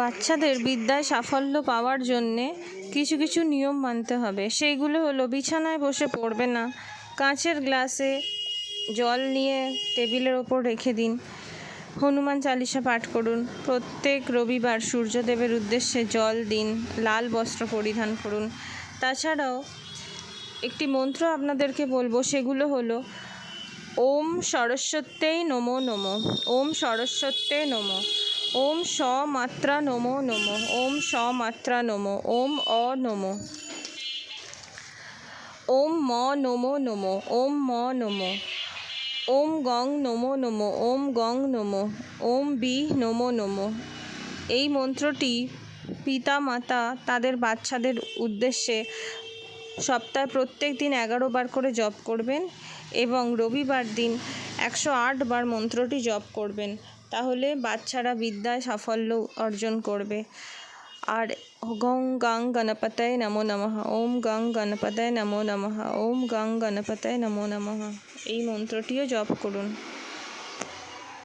বাচ্চাদের বিদ্যায় সাফল্য পাওয়ার জন্যে কিছু কিছু নিয়ম মানতে হবে। সেইগুলো হলো, বিছানায় বসে পড়বে না, কাঁচের গ্লাসে জল নিয়ে টেবিলের ওপর রেখে দিন, হনুমান চালিসা পাঠ করুন, প্রত্যেক রবিবার সূর্যদেবের উদ্দেশ্যে জল দিন, লাল বস্ত্র পরিধান করুন। তাছাড়াও একটি মন্ত্র আপনাদেরকে বলবো, সেগুলো হলো ওম সরস্বত্যৈ নমো নমঃ, ওম সরস্বত্যৈ নমঃ, ওম সমাত্রা নমো নমঃ, ওম সমাত্রা নমঃ, ওম অ নমঃ, ওম ম নমো নমঃ, ওম ম নমঃ, ওম গং নমো নমঃ, ওম গং নমঃ, ওম বি নমো নমঃ। এই মন্ত্রটি পিতা মাতা তাদের বাচ্চাদের উদ্দেশ্যে সপ্তাহে প্রত্যেক দিন 11 বার করে জপ করবেন এবং রবিবার দিন 108 বার মন্ত্রটি জপ করবেন। তাহলে বাচ্চারা বিদ্যায় সাফল্য অর্জন করবে। আর গং গাং গণপতয়ে নমো নমঃ, ওম গং গণপতয়ে নমো নমঃ, ওম গং গণপতয়ে নমো নমঃ, এই মন্ত্রটিও জপ করুন।